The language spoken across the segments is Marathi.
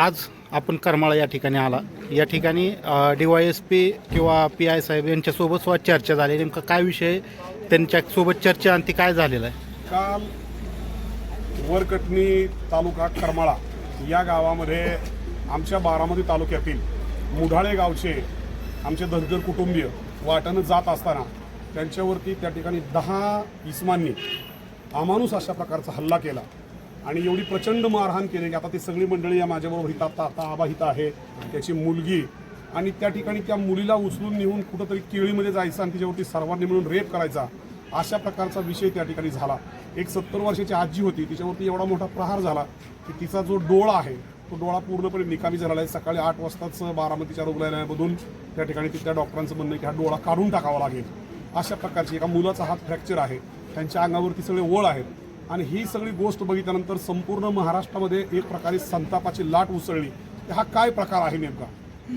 आज आपण करमाळा या ठिकाणी आला. या ठिकाणी DYSP किंवा PI साहेब यांच्यासोबत चर्चा झाली. नेमकं काय विषय त्यांच्यासोबत चर्चा आणि ती काय झालेलं आहे? काल वरकटणी तालुका करमाळा या गावामध्ये आमच्या बारामती तालुक्यातील मुढाळे गावचे आमचे धनगर कुटुंबीय वाटेनं जात असताना त्यांच्यावरती त्या ठिकाणी 10 इसमांनी अमानुष अशा प्रकारचा हल्ला केला आणि एवढी प्रचंड मारहाण केली की आता ती सगळी मंडळी या माझ्याबरोबर हिता आता आबा हिता आहे, त्याची मुलगी, आणि त्या ठिकाणी त्या मुलीला उचलून नेऊन कुठंतरी केळीमध्ये जायचं आणि तिच्यावरती सर्वांनी मिळून रेप करायचा अशा प्रकारचा विषय त्या ठिकाणी झाला. एक 70 वर्षाची आजी होती, तिच्यावरती एवढा मोठा प्रहार झाला की तिचा जो डोळा आहे तो डोळा पूर्णपणे निकामी झालेला आहे. सकाळी 8 वाजताच बारामतीच्या रुग्णालयामधून त्या ठिकाणी तिथल्या डॉक्टरांचं म्हणणं की हा डोळा काढून टाकावा लागेल. अशा प्रकारची एका मुलाचा हात फ्रॅक्चर आहे, त्यांच्या अंगावरती सगळे ओळ आहेत. आणि ही सगळी गोष्ट बघितल्यानंतर संपूर्ण महाराष्ट्रामध्ये एक प्रकारे संतापाची लाट उसळली की हा काय प्रकार आहे नेमका.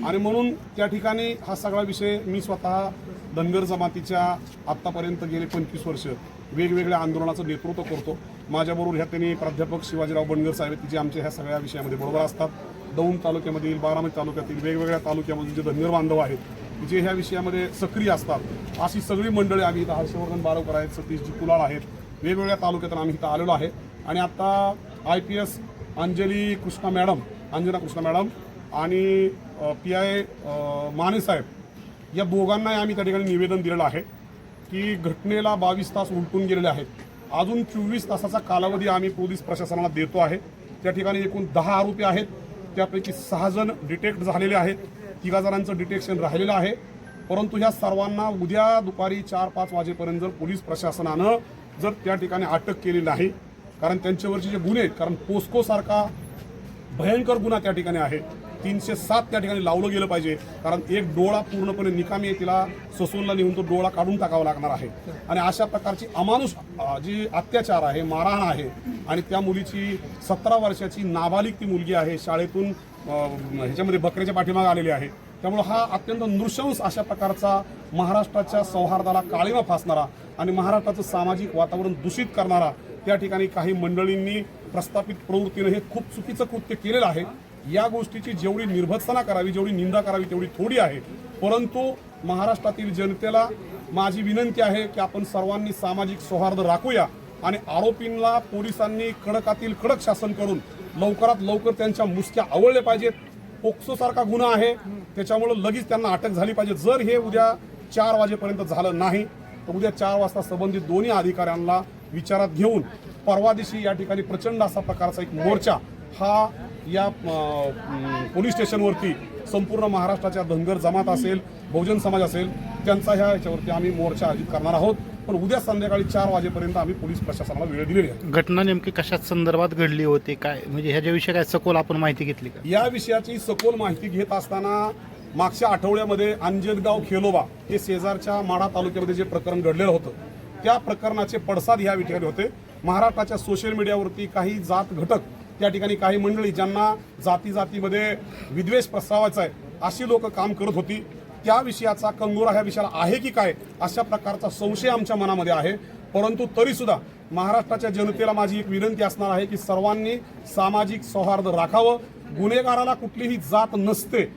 आणि म्हणून त्या ठिकाणी हा सगळा विषय मी स्वतः धनगर जमातीच्या आत्तापर्यंत गेले 25 वर्ष वेगवेगळ्या आंदोलनाचं नेतृत्व करतो. माझ्याबरोबर ह्या त्यांनी प्राध्यापक शिवाजीराव बनगर साहेब आहेत की जे आमच्या ह्या सगळ्या विषयामध्ये बरोबर असतात. दौंड तालुक्यामधील, बारामती तालुक्यातील वेगवेगळ्या तालुक्यामधील जे धनगर बांधव आहेत जे ह्या विषयामध्ये सक्रिय असतात, अशी सगळी मंडळी आम्ही इथं हर्षवर्धन बारोकर आहेत, सतीशजी कुलाळ आहेत, वेगवेगळ्या तालुक्यातून आम्ही इथं आलेलो आहे. आणि आता IPS अंजना कृष्णा मॅडम आणि PI माने साहेब या दोघांनाही आम्ही त्या ठिकाणी निवेदन दिलेलं आहे की घटनेला 22 तास उलटून गेलेले आहेत. अजून 24 तासाचा कालावधी आम्ही पोलीस प्रशासनाला देतो आहे. त्या ठिकाणी एकूण 10 आरोपी आहेत, त्यापैकी 6 जण डिटेक्ट झालेले आहेत, 3 जणांचं डिटेक्शन राहिलेलं आहे. परंतु ह्या सर्वांना उद्या दुपारी 4-5 वाजेपर्यंत जर पोलीस प्रशासनानं जर त्या ठिकाणी अटक केली नाही, कारण त्यांच्यावरचे जे गुन्हे आहेत, कारण पोस्को सारखा भयंकर गुन्हा त्या ठिकाणी आहे, 307 त्या ठिकाणी लावलं गेलं पाहिजे. कारण एक डोळा पूर्णपणे निकामी आहे, तिला ससूनला नेऊन तो डोळा काढून टाकावा लागणार आहे. आणि अशा प्रकारची अमानुष जी अत्याचार आहे, मारहाण आहे, आणि त्या मुलीची 17 वर्षाची नाबालिग ती मुलगी आहे, शाळेतून ह्याच्यामध्ये बकऱ्याच्या पाठीमागे आलेली आहे. त्यामुळे हा अत्यंत नृशंस अशा प्रकारचा महाराष्ट्राच्या सौहार्दाला काळिमा फासणारा आणि महाराष्ट्राचं सामाजिक वातावरण दूषित करणारा त्या ठिकाणी काही मंडळींनी प्रस्थापित प्रवृत्तीनं हे खूप चुकीचं कृत्य केलेलं आहे. या गोष्टीची जेवढी निर्भत्सना करावी, जेवढी निंदा करावी तेवढी थोडी आहे. परंतु महाराष्ट्रातील जनतेला माझी विनंती आहे की आपण सर्वांनी सामाजिक सौहार्द राखूया आणि आरोपींना पोलिसांनी कडकातील कडक शासन करून लवकरात लवकर त्यांच्या मुसक्या आवळल्या पाहिजेत. पोक्सो सारखा गुन्हा आहे, त्याच्यामुळे लगेच त्यांना अटक झाली पाहिजे. जर हे उद्या 4 वाजेपर्यंत झालं नाही तर उद्या 4 वाजता संबंधित दोन्ही अधिकाऱ्यांना विचारात घेऊन परवा दिवशी या ठिकाणी प्रचंड असा प्रकारचा एक मोर्चा हा या पोलीस स्टेशनवरती संपूर्ण महाराष्ट्राच्या धनगर जमात असेल, बहुजन समाज असेल, त्यांचा ह्याच्यावरती आम्ही मोर्चा आयोजित करणार आहोत. पण उद्या संध्याकाळी 4 वाजेपर्यंत आम्ही पोलीस प्रशासनाला वेळ दिलेली आहे. घटना नेमकी कशा संदर्भात घडली होती, काय म्हणजे ह्याच्याविषयी काय सखोल आपण माहिती घेतली का? या विषयाची सखोल माहिती घेत असताना मागच्या आठवड्यामध्ये अंजनगाव खेलोबा हे शेजारच्या माढा तालुक्यामध्ये जे प्रकरण घडलेलं होतं, त्या प्रकरणाचे पडसाद ह्या ठिकाणी होते. महाराष्ट्राच्या सोशल मीडियावरती काही जात घटक, त्या ठिकाणी काही मंडळी ज्यांना जातीमध्ये विद्वेष प्रस्तावायचा आहे अशी लोक काम करत होती. त्या विषयाचा कंगोरा ह्या विषयाला आहे की काय अशा प्रकारचा संशय आमच्या मनामध्ये आहे. परंतु तरीसुद्धा महाराष्ट्राच्या जनतेला माझी एक विनंती असणार आहे की सर्वांनी सामाजिक सौहार्द राखावं. गुन्हेगाराला कुठलीही जात नसते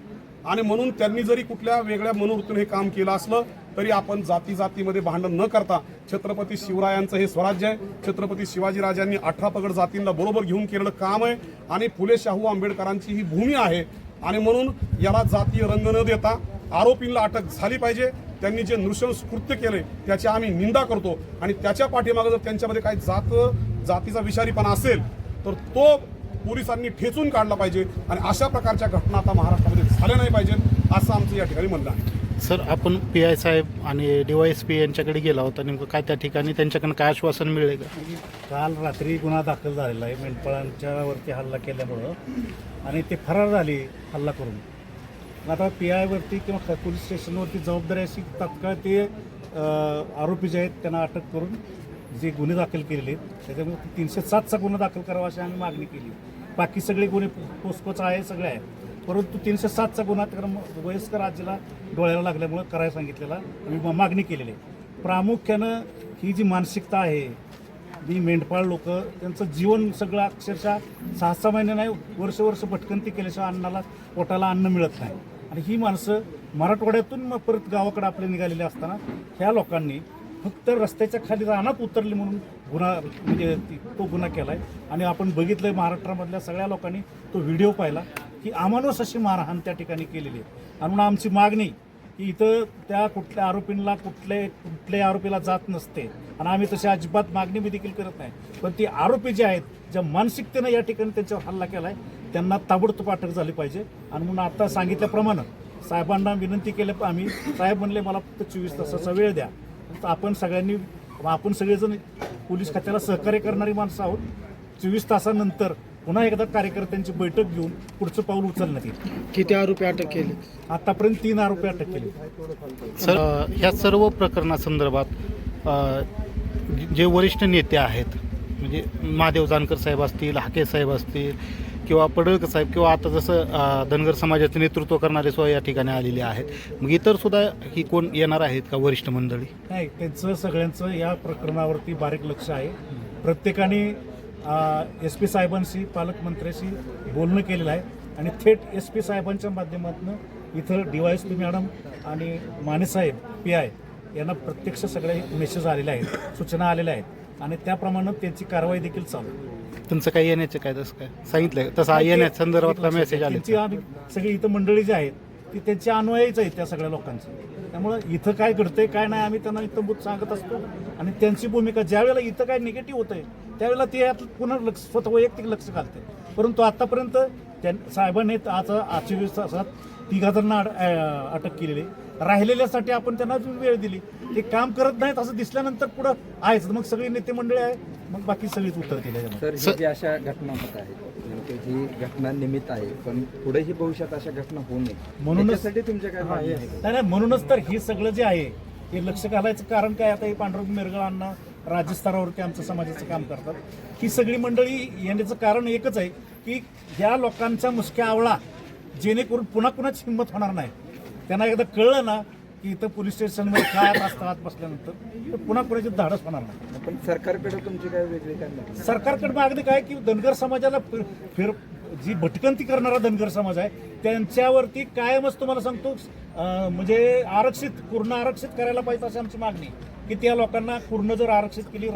आणि म्हणून त्यांनी जरी कुठल्या वेगळ्या मनोवृत्तीने हे काम केलं असलं तरी आपण जातीमध्ये भांडण न करता छत्रपती शिवरायांचं हे स्वराज्य आहे. छत्रपती शिवाजीराजांनी 18 पगड जातींना बरोबर घेऊन केलेलं काम आहे आणि फुले शाहू आंबेडकरांची ही भूमी आहे. आणि म्हणून याला जातीय रंग न देता आरोपींना अटक झाली पाहिजे. त्यांनी जे नृशंस कृत्य केले त्याची आम्ही निंदा करतो आणि त्याच्या पाठीमागे जर त्यांच्यामध्ये काही जातीचा विषारीपणा असेल तर तो पोलिसांनी ठेचून काढला पाहिजे आणि अशा प्रकारच्या घटना आता महाराष्ट्रामध्ये झाल्या नाही पाहिजेत असं आमचं या ठिकाणी म्हणणं आहे. सर, आपण PI साहेब आणि DYSP यांच्याकडे गेला होता, नेमकं काय त्या ठिकाणी त्यांच्याकडनं काय आश्वासन मिळेल का? काल रात्री गुन्हा दाखल झालेला आहे मेंढपाळांच्यावरती हल्ला केल्यामुळं आणि ते फरार झाले हल्ला करून. आता PI वरती किंवा पोलीस स्टेशनवरती जबाबदारी अशी तात्काळ ते आरोपी जे आहेत त्यांना अटक करून जे गुन्हे दाखल केलेले आहेत त्याच्यामुळे 307चा गुन्हा दाखल करावा अशी आम्ही मागणी केली. बाकी सगळे गुन्हे पोस्कोचा आहे, सगळे आहे, परंतु 307चा गुन्हा वयस्कर आजीला डोळ्याला लागल्यामुळे करायला सांगितलेला आम्ही मागणी केलेली आहे. प्रामुख्यानं ही जी मानसिकता आहे ही मेंढपाळ लोक त्यांचं जीवन सगळं अक्षरशः 6-6 महिने नाही वर्ष भटकंती केल्याशिवाय अन्नाला पोटाला अन्न मिळत नाही. आणि ही माणसं मराठवाड्यातून मग परत गावाकडे आपले निघालेले असताना ह्या लोकांनी फक्त रस्त्याच्या खाली रानात उतरले म्हणून गुन्हा म्हणजे तो गुन्हा केला आहे. आणि आपण बघितलं महाराष्ट्रामधल्या सगळ्या लोकांनी तो व्हिडिओ पाहिला की अमानुष अशी मारहाण त्या ठिकाणी केलेली आहे. आणि म्हणून आमची मागणी की इथं त्या कुठल्या आरोपींना कुठल्याही आरोपीला जात नसते आणि आम्ही तशी अजिबात मागणी बी देखील करत नाही. पण ती आरोपी जे आहेत ज्या मानसिकतेनं या ठिकाणी त्यांच्यावर हल्ला केला आहे त्यांना ताबडतोब अटक झाली पाहिजे. आणि म्हणून आता सांगितल्याप्रमाणे साहेबांना विनंती केलं आम्ही, साहेब म्हणले मला फक्त 24 तासाचा वेळ द्या. तर आपण सगळेजण पोलीस खात्याला सहकार्य करणारी माणसं आहोत. 24 तासानंतर पुन्हा एकदा कार्यकर्त्यांची बैठक घेऊन पुढचं पाऊल उचलण्यात येईल. किती आरोपी अटक केले? आतापर्यंत 3 आरोपी अटक केले. सर ह्या सर्व प्रकरणासंदर्भात जे वरिष्ठ नेते आहेत म्हणजे महादेव जानकर साहेब असतील, हाके साहेब असतील किंवा पडळकर साहेब किंवा आता जसं धनगर समाजाचं नेतृत्व करणारे सुद्धा या ठिकाणी आलेले आहेत, मग इतर सुद्धा ही कोण येणार आहेत का वरिष्ठ मंडळी? नाही, त्यांचं सगळ्यांचं या प्रकरणावरती बारीक लक्ष आहे. प्रत्येकाने SP साहेबांशी पालकमंत्र्यांशी बोलणं केलेलं आहे आणि थेट SP साहेबांच्या माध्यमातून इथं DYSP मॅडम आणि मानेसाहेब PI यांना प्रत्यक्ष सगळे मेसेज आलेले आहेत, सूचना आलेल्या आहेत आणि त्याप्रमाणे त्यांची कारवाई देखील चालू आहे. तुमचं काही येण्याचं काय तसं काय सांगितलं तसं येण्याच्या संदर्भातला मेसेज आले? त्यांची आम्ही सगळी इथं मंडळी जी आहेत ती त्यांची अनुयायीच आहेत त्या सगळ्या लोकांची. त्यामुळं इथं काय घडतंय काय नाही आम्ही त्यांना इथं सांगत असतो आणि त्यांची भूमिका ज्यावेळेला इथं काय निगेटिव्ह होतंय त्यावेळेला ते यात पुन्हा स्वतः वैयक्तिक लक्ष घालते. परंतु आतापर्यंत साहेबांनी आजच्या 24 तासात 3 जणांना अटक केलेली. राहिलेल्यासाठी आपण त्यांना वेळ दिली. ते काम करत नाहीत असं दिसल्यानंतर पुढं आहेच मग सगळी नेते मंडळी आहे, मग बाकी सगळीच उतरतील त्याच्यामध्ये. सर, ही जी अशा घटना होत आहेत नेमकी ही घटना निमित्त आहे, पण पुढेही भविष्यात अशा घटना होऊ नये म्हणूनच तुमच्या काय मागणी आहे? नाही, म्हणूनच तर हे सगळं जे आहे हे लक्ष घालायचं कारण काय, आता हे पांडुरंग मिरगळांना राज्यस्तरावरती आमच्या समाजाचं काम करतात. ही सगळी मंडळी येण्याचं कारण एकच आहे की ह्या लोकांचा मुसक्या आवळा जेणेकरून पुन्हा कुणाची हिंमत होणार नाही. त्यांना एकदा कळलं ना की इथं पोलीस स्टेशनमध्ये काय असतात बसल्यानंतर तर पुन्हा कुणाची धाडस होणार नाही. पण सरकारकडे तुमची काय वेगळी काय नाही? सरकारकडे मागणी काय की धनगर समाजाला जी भटकंती करणारा धनगर समाज आहे त्यांच्यावरती कायमच तुम्हाला सांगतो म्हणजे पूर्ण आरक्षित करायला पाहिजे अशी आमची मागणी की त्या लोकांना पूर्ण जर आरक्षित केली,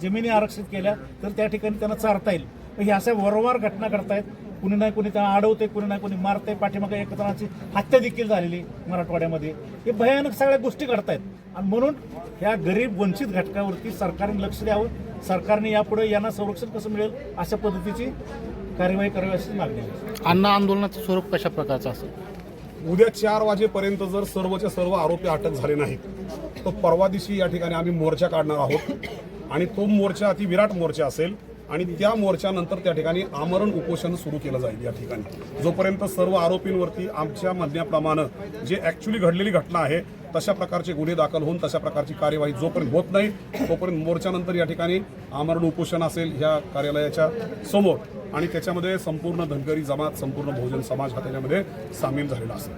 जमिनी आरक्षित केल्या तर त्या ठिकाणी त्यांना चारता येईल. हे अशा वारंवार घटना घडतायत. कुणी नाही कुणी त्यांना अडवते, कुणी नाही कुणी मारते. पाठीमागे एक जणांची हत्या देखील झालेली मराठवाड्यामध्ये. हे भयानक सगळ्या गोष्टी घडतायत आणि म्हणून ह्या गरीब वंचित घटकावरती सरकारने लक्ष द्यावं. सरकारने यापुढे यांना संरक्षण कसं मिळेल अशा पद्धतीची कार्यवाही करावी अशी मागणी आहे. अण्णा आंदोलनाचं स्वरूप कशा प्रकारचं असेल? उद्या 4 वाजेपर्यंत जर सर्वचे सर्व आरोपी अटक झाले नाहीत तर परवा दिवशी या ठिकाणी आम्ही मोर्चा काढणार आहोत आणि तो मोर्चा अति विराट मोर्चा असेल आणि त्या मोर्चानंतर त्या ठिकाणी आमरण उपोषण सुरू केलं जाईल. या ठिकाणी जोपर्यंत सर्व आरोपींवरती आमच्या म्हणण्याप्रमाणे जे ॲक्च्युली घडलेली घटना आहे तशा प्रकारचे गुन्हे दाखल होऊन तशा प्रकारची कार्यवाही जोपर्यंत होत नाही तोपर्यंत मोर्चानंतर या ठिकाणी आमरण उपोषण असेल ह्या कार्यालयाच्या समोर आणि त्याच्यामध्ये संपूर्ण धनगरी जमात, संपूर्ण बहुजन समाज हा त्याच्यामध्ये सामील झालेला असेल.